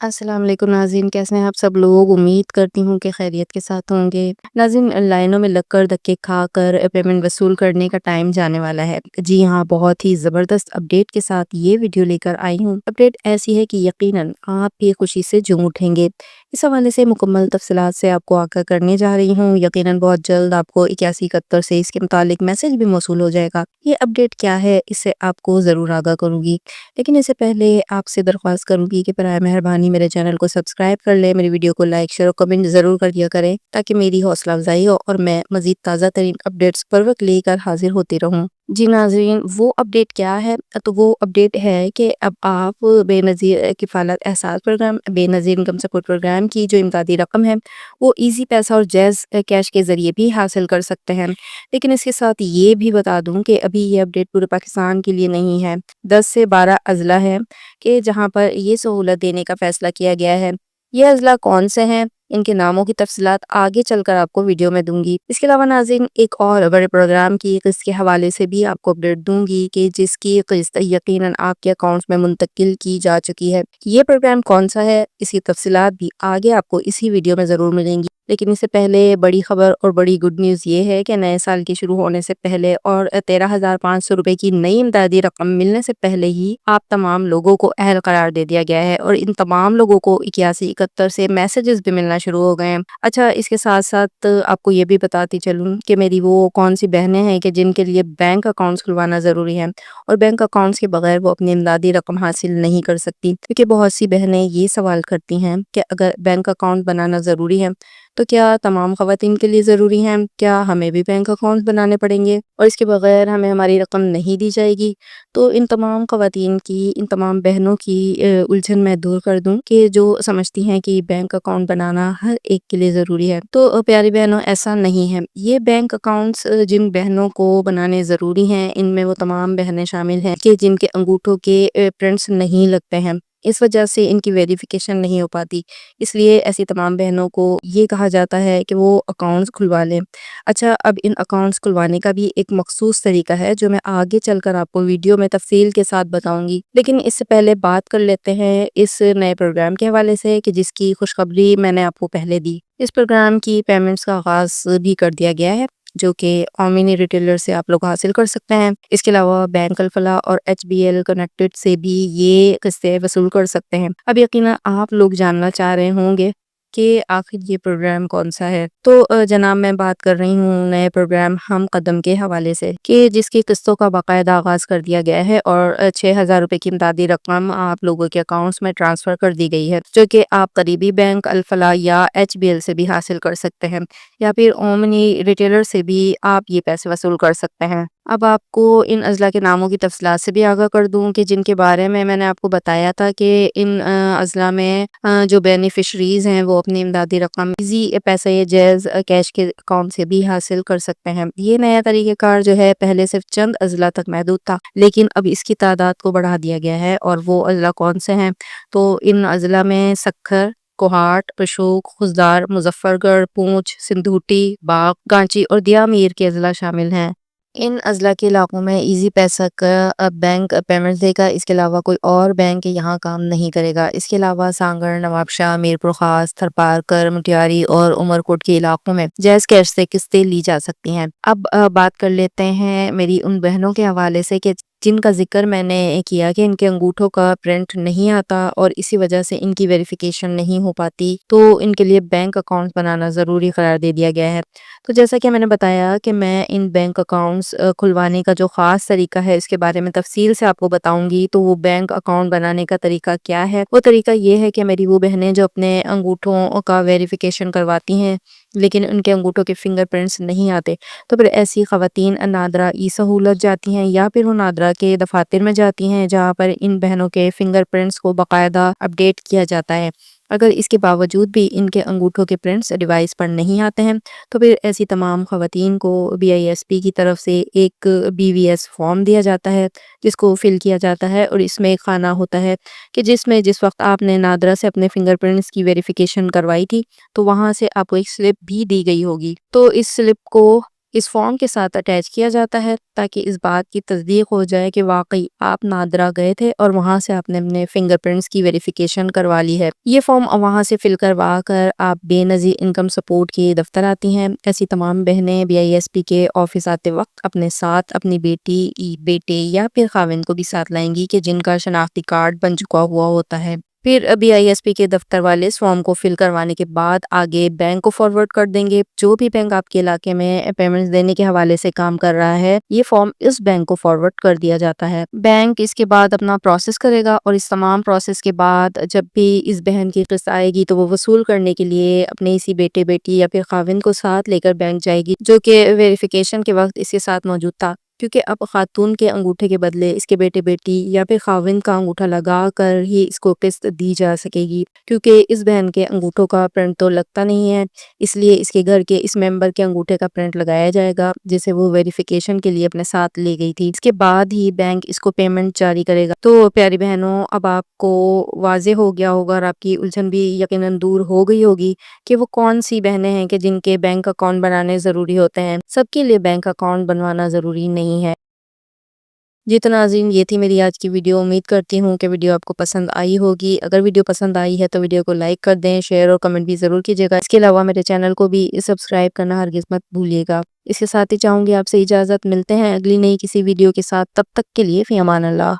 السلام علیکم ناظرین، کیسے ہیں آپ سب لوگ؟ امید کرتی ہوں کہ خیریت کے ساتھ ہوں گے۔ ناظرین، لائنوں میں لگ کر دھکے کھا کر پیمنٹ وصول کرنے کا ٹائم جانے والا ہے۔ جی ہاں، بہت ہی زبردست اپڈیٹ کے ساتھ یہ ویڈیو لے کر آئی ہوں۔ اپڈیٹ ایسی ہے کہ یقیناً آپ بھی خوشی سے جھوم اٹھیں گے۔ اس حوالے سے مکمل تفصیلات سے آپ کو آگاہ کرنے جا رہی ہوں۔ یقیناً بہت جلد آپ کو 8171 سے اس کے متعلق میسج بھی موصول ہو جائے گا۔ یہ اپڈیٹ کیا ہے، اس سے آپ کو ضرور آگاہ کروں گی، لیکن اس سے پہلے آپ سے درخواست کروں گی کہ برائے مہربانی میرے چینل کو سبسکرائب کر لیں، میری ویڈیو کو لائک شیئر اور کمنٹ ضرور کر دیا کریں تاکہ میری حوصلہ افزائی ہو اور میں مزید تازہ ترین اپڈیٹس پر وقت لے کر حاضر ہوتی رہوں۔ جی ناظرین، وہ اپڈیٹ کیا ہے؟ تو وہ اپڈیٹ ہے کہ اب آپ بے نظیر کفالت احساس پروگرام، بے نظیر انکم سپورٹ پروگرام کی جو امدادی رقم ہے وہ ایزی پیسہ اور جیز کیش کے ذریعے بھی حاصل کر سکتے ہیں۔ لیکن اس کے ساتھ یہ بھی بتا دوں کہ ابھی یہ اپڈیٹ پورے پاکستان کے لیے نہیں ہے۔ 10 سے 12 اضلاع ہیں کہ جہاں پر یہ سہولت دینے کا فیصلہ کیا گیا ہے۔ یہ اضلاع کون سے ہیں، ان کے ناموں کی تفصیلات آگے چل کر آپ کو ویڈیو میں دوں گی۔ اس کے علاوہ ناظرین، ایک اور بڑے پروگرام کی قسط کے حوالے سے بھی آپ کو اپڈیٹ دوں گی کہ جس کی قسط یقیناً آپ کے اکاؤنٹ میں منتقل کی جا چکی ہے۔ یہ پروگرام کون سا ہے، اس کی تفصیلات بھی آگے آپ کو اسی ویڈیو میں ضرور ملیں گی۔ لیکن اس سے پہلے بڑی خبر اور بڑی گڈ نیوز یہ ہے کہ نئے سال کی شروع ہونے سے پہلے اور 13,500 روپے کی نئی امدادی رقم ملنے سے پہلے ہی آپ تمام لوگوں کو اہل قرار دے دیا گیا ہے اور ان تمام لوگوں کو 8171 سے میسیجز بھی ملنا شروع ہو گئے ہیں۔ اچھا، اس کے ساتھ ساتھ آپ کو یہ بھی بتاتی چلوں کہ میری وہ کون سی بہنیں ہیں کہ جن کے لیے بینک اکاؤنٹس کھلوانا ضروری ہے اور بینک اکاؤنٹس کے بغیر وہ اپنی امدادی رقم حاصل نہیں کر سکتی، کیونکہ بہت سی بہنیں یہ سوال کرتی ہیں کہ اگر بینک اکاؤنٹ بنانا ضروری ہے تو کیا تمام خواتین کے لیے ضروری ہیں؟ کیا ہمیں بھی بینک اکاؤنٹ بنانے پڑیں گے اور اس کے بغیر ہمیں ہماری رقم نہیں دی جائے گی؟ تو ان تمام خواتین کی، ان تمام بہنوں کی الجھن میں دور کر دوں کہ جو سمجھتی ہیں کہ بینک اکاؤنٹ بنانا ہر ایک کے لیے ضروری ہے۔ تو پیاری بہنوں، ایسا نہیں ہے۔ یہ بینک اکاؤنٹس جن بہنوں کو بنانے ضروری ہیں، ان میں وہ تمام بہنیں شامل ہیں کہ جن کے انگوٹھوں کے پرنٹس نہیں لگتے ہیں، اس وجہ سے ان کی ویریفیکیشن نہیں ہو پاتی۔ اس لیے ایسی تمام بہنوں کو یہ کہا جاتا ہے کہ وہ اکاؤنٹس کھلوا لیں۔ اچھا، اب ان اکاؤنٹس کھلوانے کا بھی ایک مخصوص طریقہ ہے جو میں آگے چل کر آپ کو ویڈیو میں تفصیل کے ساتھ بتاؤں گی، لیکن اس سے پہلے بات کر لیتے ہیں اس نئے پروگرام کے حوالے سے کہ جس کی خوشخبری میں نے آپ کو پہلے دی۔ اس پروگرام کی پیمنٹس کا آغاز بھی کر دیا گیا ہے جو کہ اومنی ریٹیلر سے آپ لوگ حاصل کر سکتے ہیں۔ اس کے علاوہ بینک الفلاح اور HBL کنیکٹڈ سے بھی یہ قسطیں وصول کر سکتے ہیں۔ اب یقینا آپ لوگ جاننا چاہ رہے ہوں گے کہ آخر یہ پروگرام کون سا ہے، تو جناب میں بات کر رہی ہوں نئے پروگرام ہم قدم کے حوالے سے کہ جس کی قسطوں کا باقاعدہ آغاز کر دیا گیا ہے اور 6,000 روپے کی امدادی رقم آپ لوگوں کے اکاؤنٹس میں ٹرانسفر کر دی گئی ہے، جو کہ آپ قریبی بینک الفلاح یا HBL سے بھی حاصل کر سکتے ہیں یا پھر اومنی ریٹیلر سے بھی آپ یہ پیسے وصول کر سکتے ہیں۔ اب آپ کو ان اضلاع کے ناموں کی تفصیلات سے بھی آگاہ کر دوں کہ جن کے بارے میں نے آپ کو بتایا تھا کہ ان اضلاع میں جو بینیفیشریز ہیں وہ اپنی امدادی رقم ایزی پیسہ یا جیز کیش کے اکاؤنٹ سے بھی حاصل کر سکتے ہیں۔ یہ نیا طریقہ کار جو ہے پہلے صرف چند اضلاع تک محدود تھا، لیکن اب اس کی تعداد کو بڑھا دیا گیا ہے۔ اور وہ اضلاع کون سے ہیں؟ تو ان اضلاع میں سکھر، کوہاٹ، پشوک، خضدار، مظفر گڑھ، پونچھ، سندھوٹی، باغ، گانچی اور دیا میر کے اضلاع شامل ہیں۔ ان اضلاع کے علاقوں میں ایزی پیسہ کا بینک پیمنٹ دے گا۔ اس کے علاوہ کوئی اور بینک یہاں کام نہیں کرے گا۔ اس کے علاوہ سانگڑ، نواب شاہ، میرپور خاص، تھرپارکر، مٹیاری اور عمر کوٹ کے علاقوں میں جیز کیش سے قسطیں لی جا سکتی ہیں۔ اب بات کر لیتے ہیں میری ان بہنوں کے حوالے سے کہ جن کا ذکر میں نے کیا کہ ان کے انگوٹھوں کا پرنٹ نہیں آتا اور اسی وجہ سے ان کی ویریفیکیشن نہیں ہو پاتی، تو ان کے لیے بینک اکاؤنٹ بنانا ضروری قرار دے دیا گیا ہے۔ تو جیسا کہ میں نے بتایا کہ میں ان بینک اکاؤنٹس کھلوانے کا جو خاص طریقہ ہے اس کے بارے میں تفصیل سے آپ کو بتاؤں گی۔ تو وہ بینک اکاؤنٹ بنانے کا طریقہ کیا ہے؟ وہ طریقہ یہ ہے کہ میری وہ بہنیں جو اپنے انگوٹھوں کا ویریفیکیشن کرواتی ہیں لیکن ان کے انگوٹھوں کے فنگر پرنٹس نہیں آتے، تو پھر ایسی خواتین نادرا ای سہولت جاتی ہیں یا پھر وہ نادرا کے دفاتر میں جاتی ہیں جہاں پر ان بہنوں کے فنگر پرنٹس کو باقاعدہ اپڈیٹ کیا جاتا ہے۔ اگر اس کے باوجود بھی ان کے انگوٹھوں کے پرنٹس ڈیوائس پر نہیں آتے ہیں تو پھر ایسی تمام خواتین کو BISP کی طرف سے ایک BVS فارم دیا جاتا ہے جس کو فل کیا جاتا ہے، اور اس میں ایک خانہ ہوتا ہے کہ جس وقت آپ نے نادرا سے اپنے فنگر پرنٹس کی ویریفیکیشن کروائی تھی تو وہاں سے آپ کو ایک سلپ بھی دی گئی ہوگی۔ تو اس سلپ کو اس فارم کے ساتھ اٹیچ کیا جاتا ہے تاکہ اس بات کی تصدیق ہو جائے کہ واقعی آپ نادرا گئے تھے اور وہاں سے آپ نے اپنے فنگر پرنٹس کی ویریفیکیشن کروا لی ہے۔ یہ فارم وہاں سے فل کروا کر آپ بے نظیر انکم سپورٹ کے دفتر آتی ہیں۔ ایسی تمام بہنیں BISP کے آفس آتے وقت اپنے ساتھ اپنی بیٹی، بیٹے یا پھر خاوند کو بھی ساتھ لائیں گی کہ جن کا شناختی کارڈ بن چکا ہوا ہوتا ہے۔ پھر BISP کے دفتر والے اس فارم کو فل کروانے کے بعد آگے بینک کو فارورڈ کر دیں گے۔ جو بھی بینک آپ کے علاقے میں پیمنٹس دینے کے حوالے سے کام کر رہا ہے، یہ فارم اس بینک کو فارورڈ کر دیا جاتا ہے۔ بینک اس کے بعد اپنا پروسیس کرے گا اور اس تمام پروسیس کے بعد جب بھی اس بہن کی قسط آئے گی تو وہ وصول کرنے کے لیے اپنے اسی بیٹے، بیٹی یا پھر خاوند کو ساتھ لے کر بینک جائے گی، جو کہ ویریفیکیشن کے وقت اس کے ساتھ موجود تھا، کیونکہ اب خاتون کے انگوٹھے کے بدلے اس کے بیٹے، بیٹی یا پھر خاوند کا انگوٹھا لگا کر ہی اس کو قسط دی جا سکے گی، کیونکہ اس بہن کے انگوٹھوں کا پرنٹ تو لگتا نہیں ہے، اس لیے اس کے گھر کے اس ممبر کے انگوٹھے کا پرنٹ لگایا جائے گا جسے وہ ویریفیکیشن کے لیے اپنے ساتھ لے گئی تھی۔ اس کے بعد ہی بینک اس کو پیمنٹ جاری کرے گا۔ تو پیاری بہنوں، اب آپ کو واضح ہو گیا ہوگا اور آپ کی الجھن بھی یقیناً دور ہو گئی ہوگی کہ وہ کون سی بہنیں ہیں کہ جن کے بینک اکاؤنٹ بنانے ضروری ہوتے ہیں۔ سب کے لیے بینک اکاؤنٹ بنوانا ضروری نہیں ہے۔ جی تو ناظرین، یہ تھی میری آج کی ویڈیو۔ امید کرتی ہوں کہ ویڈیو آپ کو پسند آئی ہوگی۔ اگر ویڈیو پسند آئی ہے تو ویڈیو کو لائک کر دیں، شیئر اور کمنٹ بھی ضرور کیجیے گا۔ اس کے علاوہ میرے چینل کو بھی سبسکرائب کرنا ہرگز مت بھولیے گا۔ اس کے ساتھ ہی چاہوں گی آپ سے اجازت، ملتے ہیں اگلی نئی کسی ویڈیو کے ساتھ، تب تک کے لیے فی امان اللہ۔